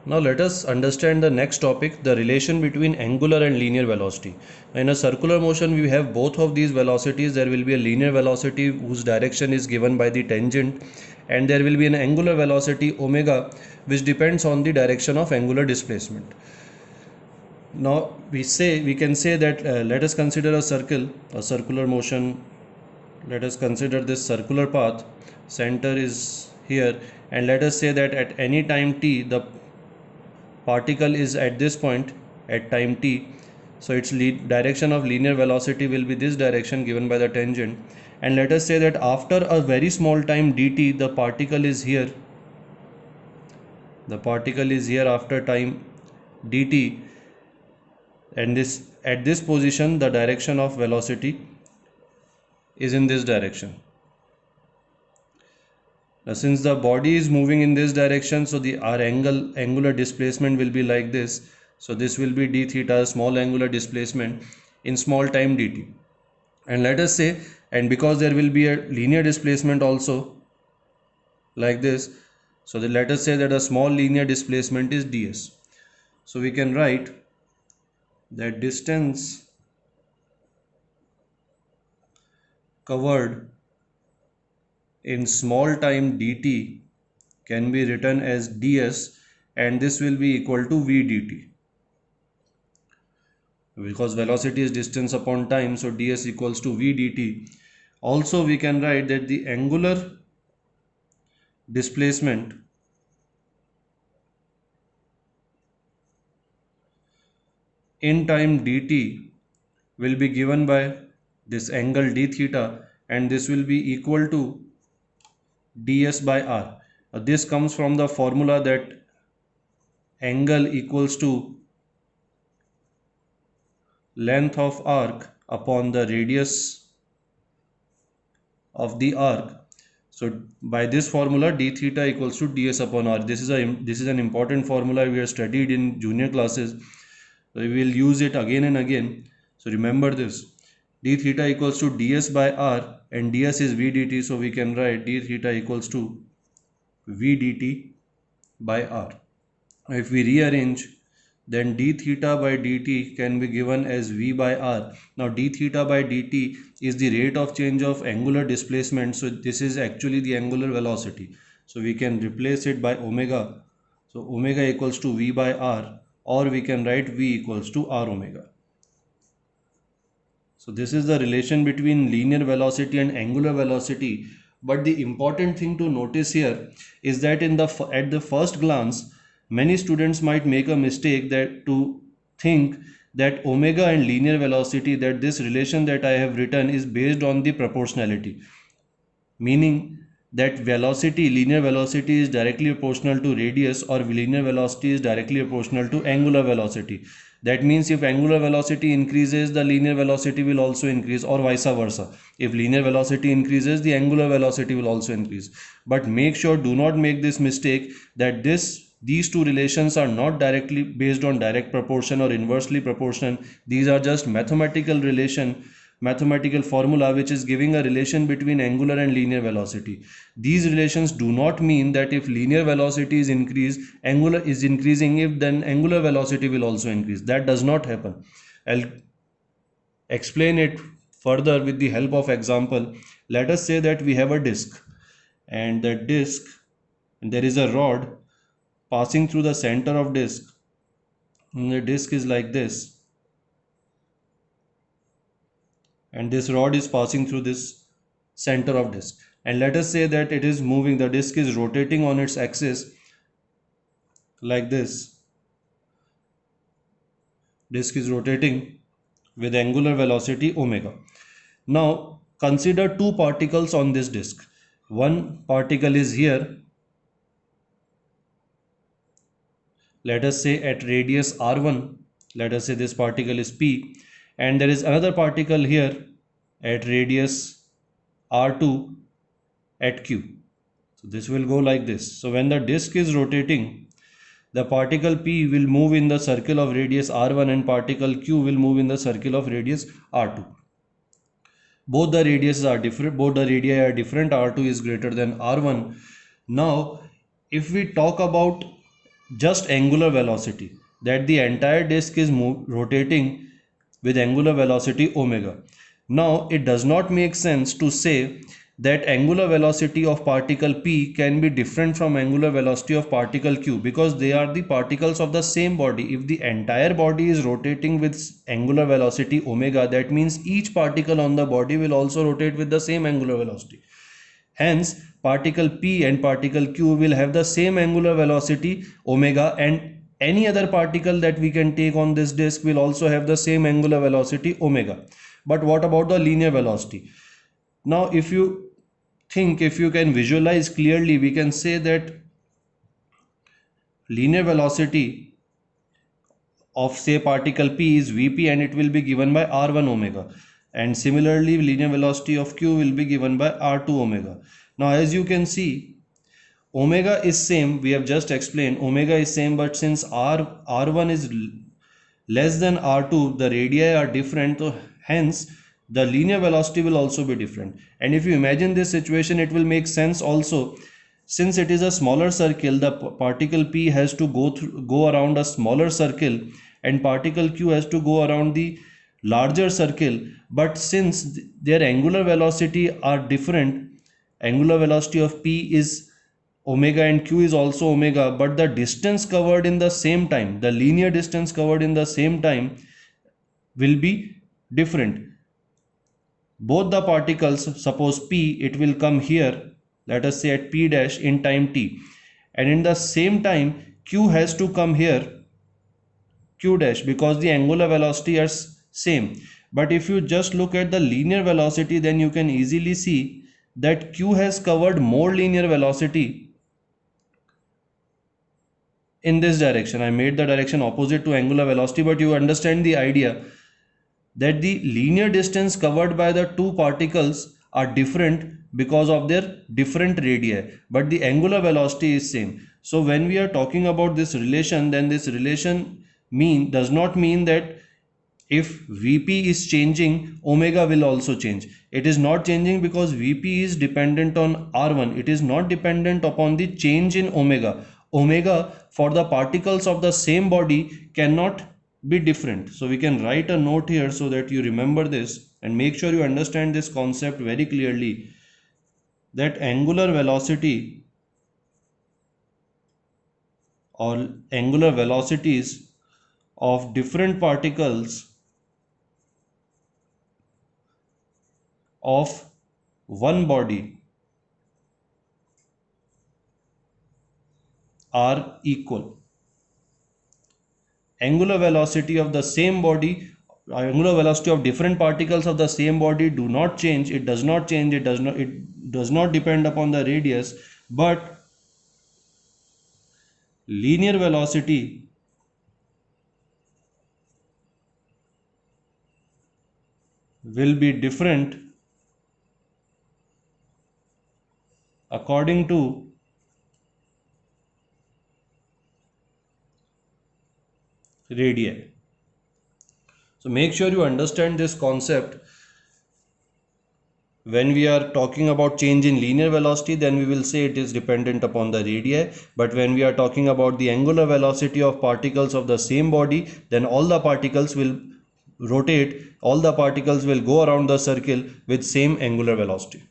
Now let us understand the next topic, the relation between angular and linear velocity. In a circular motion, we have both of these velocities. There will be a linear velocity whose direction is given by the tangent, and there will be an angular velocity omega which depends on the direction of angular displacement. Now we can say that let us consider a circular motion. Let us consider this circular path. Center is here, and let us say that at any time t the particle is at this point at time t, so its direction of linear velocity will be this direction given by the tangent. And let us say that after a very small time dt the particle is here, after time dt, and this at this position the direction of velocity is in this direction. Now since the body is moving in this direction, so our angular displacement will be like this. So this will be d theta, small angular displacement in small time dt. And let us say, and because there will be a linear displacement also like this, so let us say that a small linear displacement is ds. So we can write that distance covered in small time dt can be written as ds, and this will be equal to v dt, because velocity is distance upon time, so ds equals to v dt. Also we can write that the angular displacement in time dt will be given by this angle d theta, and this will be equal to ds by r. This comes from the formula that angle equals to length of arc upon the radius of the arc. So by this formula d theta equals to ds upon r. This is an important formula we have studied in junior classes. So we will use it again and again. So remember this, d theta equals to ds by r, and ds is v dt, so we can write d theta equals to v dt by r. If we rearrange, then d theta by dt can be given as v by r. Now d theta by dt is the rate of change of angular displacement, so this is actually the angular velocity. So we can replace it by omega. So omega equals to v by r, or we can write v equals to r omega. So this is the relation between linear velocity and angular velocity. But the important thing to notice here is that at the first glance, many students might make a mistake that to think that omega and linear velocity, that this relation that I have written is based on the proportionality, meaning that linear velocity is directly proportional to radius, or linear velocity is directly proportional to angular velocity. That means if angular velocity increases, the linear velocity will also increase, or vice versa. If linear velocity increases, the angular velocity will also increase. But make sure, do not make this mistake, that these two relations are not directly based on direct proportion or inversely proportional. These are just mathematical formula which is giving a relation between angular and linear velocity. These relations do not mean that if linear velocity is increased, angular is increasing, if then angular velocity will also increase. That does not happen. I'll explain it further with the help of example. Let us say that we have a disk, and that disk, and there is a rod passing through the center of disk, and the disk is like this, and this rod is passing through this center of disk. And let us say that it is moving, the disk is rotating on its axis like this. Disk is rotating with angular velocity omega. Now consider two particles on this disk. One particle is here, let us say at radius r1, let us say this particle is p, and there is another particle here at radius r2 at q. So this will go like this. So when the disk is rotating, the particle p will move in the circle of radius r1, and particle q will move in the circle of radius r2. Both the radii are different, r2 is greater than r1. Now if we talk about just angular velocity, that the entire disk is rotating with angular velocity omega. Now it does not make sense to say that angular velocity of particle p can be different from angular velocity of particle q, because they are the particles of the same body. If the entire body is rotating with angular velocity omega, that means each particle on the body will also rotate with the same angular velocity. Hence, particle p and particle q will have the same angular velocity omega, and any other particle that we can take on this disk will also have the same angular velocity omega. But what about the linear velocity? Now, if you think, if you can visualize clearly, we can say that linear velocity of say particle p is Vp, and it will be given by r1 omega, and similarly linear velocity of q will be given by r2 omega. Now as you can see, omega is same, we have just explained omega is same, but since r1 is less than r2, the radii are different, so hence the linear velocity will also be different. And if you imagine this situation, it will make sense also. Since it is a smaller circle, the particle p has to go around a smaller circle, and particle q has to go around the larger circle. But since their angular velocity are different, angular velocity of p is omega and q is also omega, but the distance covered in the same time, the linear distance covered in the same time, will be different. Both the particles, suppose p, it will come here, let us say at p dash in time t, and in the same time q has to come here q dash, because the angular velocity are same. But if you just look at the linear velocity, then you can easily see that q has covered more linear velocity in this direction. I made the direction opposite to angular velocity, but you understand the idea that the linear distance covered by the two particles are different because of their different radii, but the angular velocity is same. So when we are talking about this relation, then this relation does not mean that if Vp is changing, omega will also change. It is not changing because Vp is dependent on R1. It is not dependent upon the change in omega. Omega for the particles of the same body cannot be different. So we can write a note here so that you remember this and make sure you understand this concept very clearly, that angular velocity or angular velocities of different particles of one body are equal. Angular velocity of the same body, angular velocity of different particles of the same body do not change. It does not change. It does not depend upon the radius, but linear velocity will be different according to radii. So make sure you understand this concept. When we are talking about change in linear velocity, then we will say it is dependent upon the radii. But when we are talking about the angular velocity of particles of the same body, then all the particles will rotate, all the particles will go around the circle with same angular velocity.